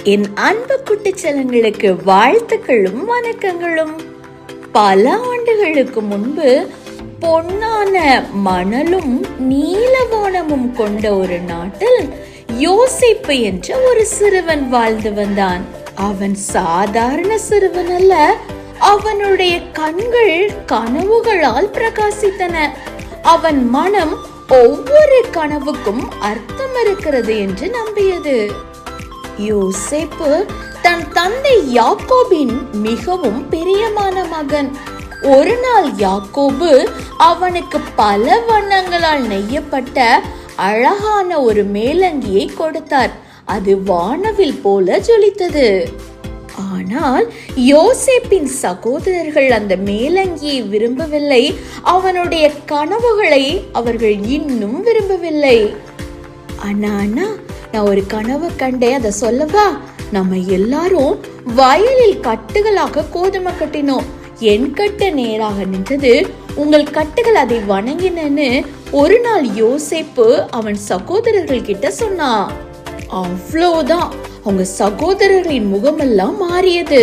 என் அன்பு குட்டிச்சலங்களுக்கு வாழ்த்துக்களும் வணக்கங்களும். பல ஆண்டுகளுக்கு முன்பு பொன்னான மணலும் நீலவானமும் கொண்ட ஒரு நாட்டில் யோசேப்பு என்ற ஒரு சிறுவன் வாழ்ந்து வந்தான். அவன் சாதாரண சிறுவன் அல்ல. அவனுடைய கண்கள் கனவுகளால் பிரகாசித்தன. அவன் மனம் ஒவ்வொரு கனவுக்கும் அர்த்தம் இருக்கிறது என்று நம்பியது. யோசேப்பு தன் தந்தை யாக்கோபின் மிகவும் பிரியமான மகன். ஒரு நாள் யாக்கோபு அவனுக்கு பல வண்ணங்களால் நெய்யப்பட்ட அழகான ஒரு மேலங்கியை கொடுத்தார். அது வானவில் போல ஜொலித்தது. ஆனால் யோசேப்பின் சகோதரர்கள் அந்த மேலங்கியை விரும்பவில்லை. அவனுடைய கனவுகளை அவர்கள் இன்னும் விரும்பவில்லை. அண்ணா அண்ணா, நான் ஒரு கனவு கண்டேன், அதை சொல்லவா? நம்ம எல்லாரும் வயலில் கட்டுகளாக கோதுமை கட்டினோம். என் கட்டு நேராக நின்றது, உங்கள் கட்டுகள் அதை வணங்கினன்னு ஒரு நாள் யோசேப்பு அவன் சகோதரர்கள் கிட்ட சொன்னான். அவ்வளவுதான், அவங்க சகோதரர்களின் முகமெல்லாம் மாறியது.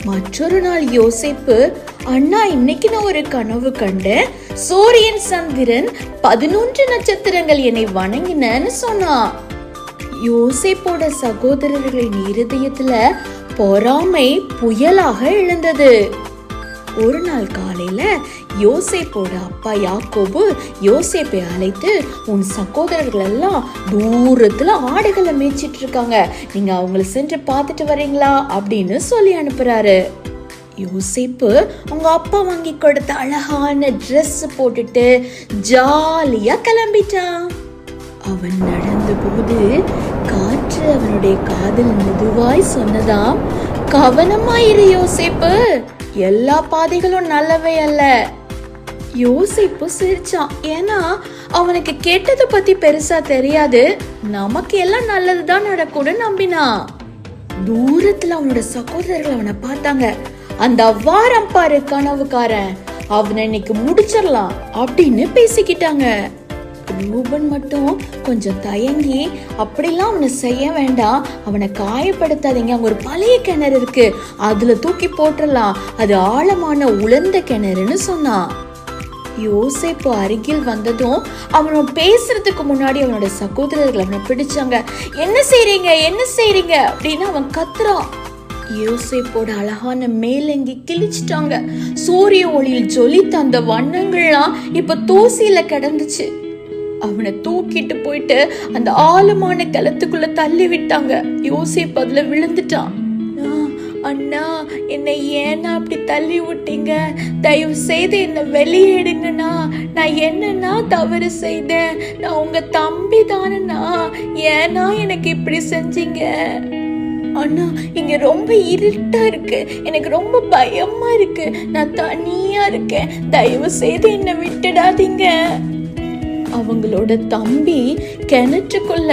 மற்றொரு நாள் யோசேப்பு, அண்ணா இன்னைக்கு நான் ஒரு கனவு கண்டேன். சூரியன் சந்திரன் 11 நட்சத்திரங்கள் என்னை வணங்கினன்னு சொன்னான். யோசேப்போட சகோதரர்களின் இருதயத்துல பொறாமை புயலாக எழுந்தது. ஒரு நாள் காலையில யோசேப்போட அப்பா யாக்கோபு யோசேப்பை அழைத்து, உன் சகோதரர்கள் எல்லாம் தூரத்துல ஆடுகளை மேய்ச்சிட்டு இருக்காங்க, நீங்க அவங்கள சென்று பார்த்துட்டு வரீங்களா அப்படின்னு சொல்லி அனுப்புறாரு. யோசேப்பு அவங்க அப்பா வாங்கி கொடுத்த அழகான ட்ரெஸ் போட்டுட்டு ஜாலியா கிளம்பிட்டான். அவன் நடந்த போது காற்று அவனுடைய காதில் மெதுவாய் சொன்னதாம், கவனமாயிரு யோசேப்பு, எல்லா பாதைகளும் நல்லவே அல்ல. யோசேப்பு சிரிச்சான். ஏன்னா அவனுக்கு கெட்டதை பத்தி பெருசா தெரியாது. நமக்கு எல்லாம் நல்லதுதான் நடக்கும்னு நம்பினான். தூரத்துல அவனோட சகோதரர்கள் அவனை பார்த்தாங்க. அந்த வாரம் பாரு கனவுக்காரன், அவனை இன்னைக்கு முடிச்சிடலாம் அப்படின்னு பேசிக்கிட்டாங்க. ரூபன் மட்டும் கொஞ்சம் தயங்கி, அப்படிலாம் அவனை செய்ய வேண்டாம், அவனை காயப்படுத்தாதீங்க, அங்க ஒரு பழைய கிணறு இருக்கு, அதுல தூக்கி போட்டுடலாம், அது ஆழமான உலர்ந்த கிணறுன்னு சொன்னான். யோசேப்பு அருகில் வந்ததும் அவனோட பேசுறதுக்கு முன்னாடி அவனோட சகோதரர்கள் அவனை பிடிச்சாங்க. என்ன செய்றீங்க என்ன செய்றீங்க அப்படின்னு அவன் கத்துறான். யோசேப்போட அழகான மேலங்கி கிழிச்சிட்டாங்க. சூரிய ஒளியில் ஜொலித்த அந்த வண்ணங்கள்லாம் இப்ப தூசியில கிடந்துச்சு. அவனை தூக்கிட்டு போயிட்டு அந்த ஆழமான கிளத்துக்குள்ள தள்ளி விட்டாங்க. யோசேப்பு அதுல விழுந்துட்டான். அண்ணா, என்னை ஏன்னா அப்படி தள்ளி விட்டீங்க? தயவு செய்து என்ன வெளியேடுங்கண்ணா. நான் என்னன்னா தவறு செய்தேன்? நான் உங்க தம்பி தானண்ணா, ஏன்னா எனக்கு இப்படி செஞ்சீங்க? அண்ணா, இங்க ரொம்ப இருட்டா இருக்கு, எனக்கு ரொம்ப பயமா இருக்கு, நான் தனியா இருக்கேன், தயவு செய்து என்ன விட்டுடாதீங்க. அவங்களோட தம்பி கிணற்றுக்குள்ள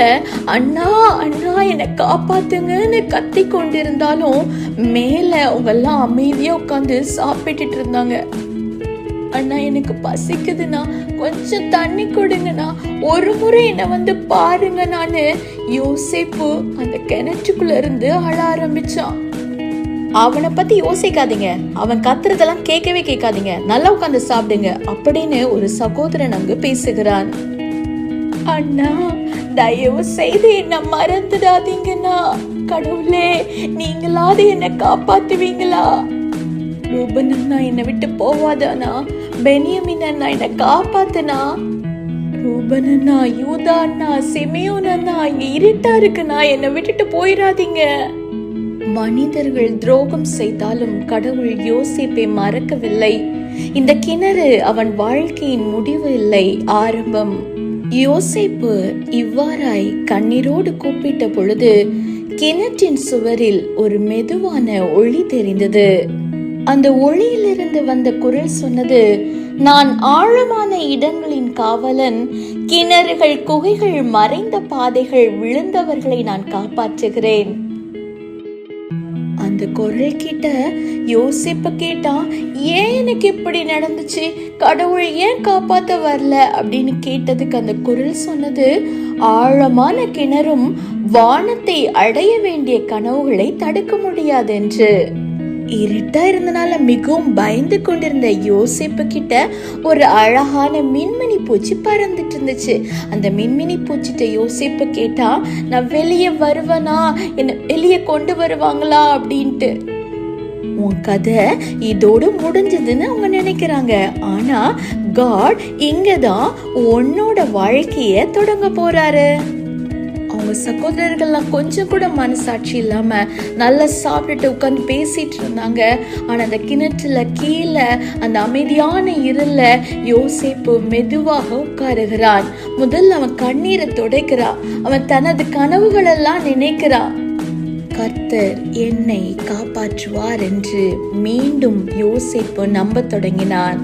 அண்ணா அண்ணா என்னை காப்பாத்துங்கன்னு கத்தி கொண்டிருந்தாலும் மேல அவங்க எல்லாம் அமைதியா உட்காந்து சாப்பிட்டுட்டு இருந்தாங்க. அண்ணா, எனக்கு பசிக்குதுண்ணா, கொஞ்சம் தண்ணி கொடுங்கண்ணா, ஒரு முறை என்ன வந்து பாருங்க. நானு யோசேப்பு அந்த கிணற்றுக்குள்ள இருந்து அழ ஆரம்பிச்சான். அவனை பத்தி யோசிக்காதீங்க, அவன் கத்துறதெல்லாம் கேட்கவே கேட்காதீங்க, நல்லா உட்காந்து சாப்பிடுங்க அப்படின்னு ஒரு சகோதரன் அங்கு பேசுகிறான். அண்ணா, தயவு செய்து என்ன மறந்துடாதீங்கண்ணா, கடவுளே நீங்களாவது என்ன காப்பாத்துவீங்களா? ரூபன் அண்ணா என்னை விட்டு போவாதானா? பென்யமின் அண்ணா என்னை காப்பாத்துனா? ரூபன் அண்ணா, யூதா அண்ணா, சிமியோன் அண்ணா, இங்க இருட்டா இருக்குண்ணா, என்னை விட்டுட்டு போயிடாதீங்க. மனிதர்கள் துரோகம் செய்தாலும் கடவுள் யோசேப்பை மறக்கவில்லை. இந்த கிணறு அவன் வாழ்க்கையின் முடிவு இல்லை, ஆரம்பம். யோசேப்பு இவ்வாறாய் கண்ணீரோடு கூப்பிட்ட பொழுது கிணற்றின் சுவரில் ஒரு மெதுவான ஒளி தெரிந்தது. அந்த ஒளியிலிருந்து வந்த குரல் சொன்னது, நான் ஆழமான இடங்களின் காவலன், கிணறுகள் குகைகள் மறைந்த பாதைகள் விழுந்தவர்களை நான் காப்பாற்றுகிறேன். அந்த குரல் கிட்ட யோசிப்பு கேட்டான், ஏன் எனக்கு இப்படி நடந்துச்சு, கடவுள் ஏன் காப்பாத்த வரல அப்படின்னு கேட்டதுக்கு அந்த குரல் சொன்னது, ஆழமான கிணறும் வானத்தை அடைய வேண்டிய கனவுகளை தடுக்க முடியாது என்று. இருட்டா இருந்தனால மிகவும் பயந்து கொண்டிருந்த யோசேப்பு கிட்ட ஒரு அழகான மின்மினி பூச்சி பறந்துட்டு இருந்துச்சு. அந்த மின்மினி பூச்சிட்ட யோசேப்பு கேட்டா, நான் வெளியே வருவனா, என்ன வெளியே கொண்டு வருவாங்களா அப்படின்ட்டு. உன் கதை இதோடு முடிஞ்சதுன்னு அவங்க நினைக்கிறாங்க. ஆனா காட் இங்கதான் உன்னோட வாழ்க்கைய தொடங்க போறாரு. அவங்க சகோதரர்கள்லாம் கொஞ்சம் கூட மனசாட்சி இல்லாம நல்லா சாப்பிட்டுட்டு உட்காந்து பேசிட்டு இருந்தாங்க. ஆனா அந்த கிணற்றுல கீழே அந்த அமைதியான இருள யோசேப்பு மெதுவாக உட்காருகிறான். முதல்ல அவன் கண்ணீரை துடைக்கிறான். அவன் தனது கனவுகள் எல்லாம் நினைக்கிறான். கர்த்தர் என்னை காப்பாற்றுவார் என்று மீண்டும் யோசேப்பு நம்ப தொடங்கினான்.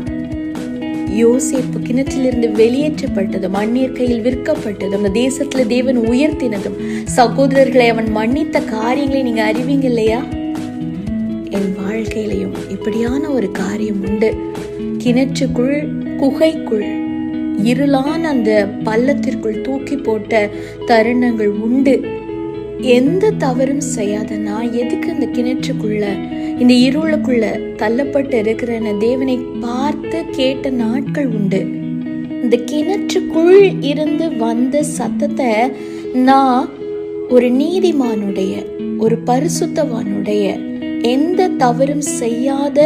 யோசேப்பு கிணற்றிலிருந்து வெளியேற்றப்பட்டதும், அந்நியர் கையில் விற்கப்பட்டதும், அந்த தேசத்துல தேவன் உயர்த்தினதும், சகோதரர்களை அவன் மன்னித்த காரியங்களை நீங்க அறிவீங்க இல்லையா? என் வாழ்க்கையிலையும் இப்படியான ஒரு காரியம் உண்டு. கிணற்றுக்குள், குகைக்குள், இருளான அந்த பள்ளத்திற்குள் தூக்கி போட்ட தருணங்கள் உண்டு. எந்த தவறும் செய்யாத நான் எதுக்கு இந்த கிணற்றுக்குள்ள, இந்த இருளுக்குள்ள தள்ளப்பட்டு இருக்கிற தேவனை பார்த்து கேட்ட நாட்கள் உண்டு. இந்த கிணற்றுக்குள் இருந்து வந்த சத்தத்தை நான் ஒரு நீதிமானுடைய, ஒரு பரிசுத்தவானுடைய, எந்த தவறும் செய்யாத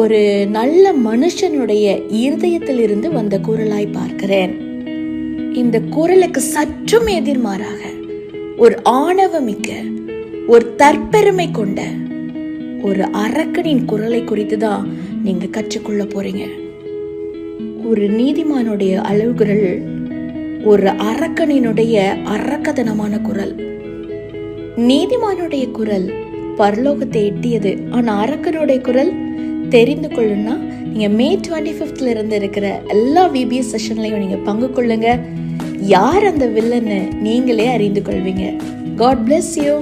ஒரு நல்ல மனுஷனுடைய இருதயத்தில் இருந்து வந்த குரலாய் பார்க்கிறேன். இந்த குரலுக்கு சற்றும் எதிர்மாறாக ஒரு ஆணவமிக்க, ஒரு தற்பெருமை கொண்ட ஒரு அரக்கனின் குரலை குறித்து தான் நீங்க கற்றுக்கொள்ள போறீங்க. ஒரு நீதிமானுடைய அழுகுரல் ஒரு அரக்கனினுடைய அரக்கதனமான குரல். நீதிமானுடைய குரல் பரலோகத்தை எட்டியது. ஆனா அரக்கனுடைய குரல் தெரிந்து கொள்ளுன்னா நீங்க மே 25th இருந்து இருக்கிற எல்லா VBS செஷன்லையும் நீங்க பங்கு கொள்ளுங்க. யார் அந்த வில்லன்னு நீங்களே அறிந்து கொள்வீங்க. God bless you.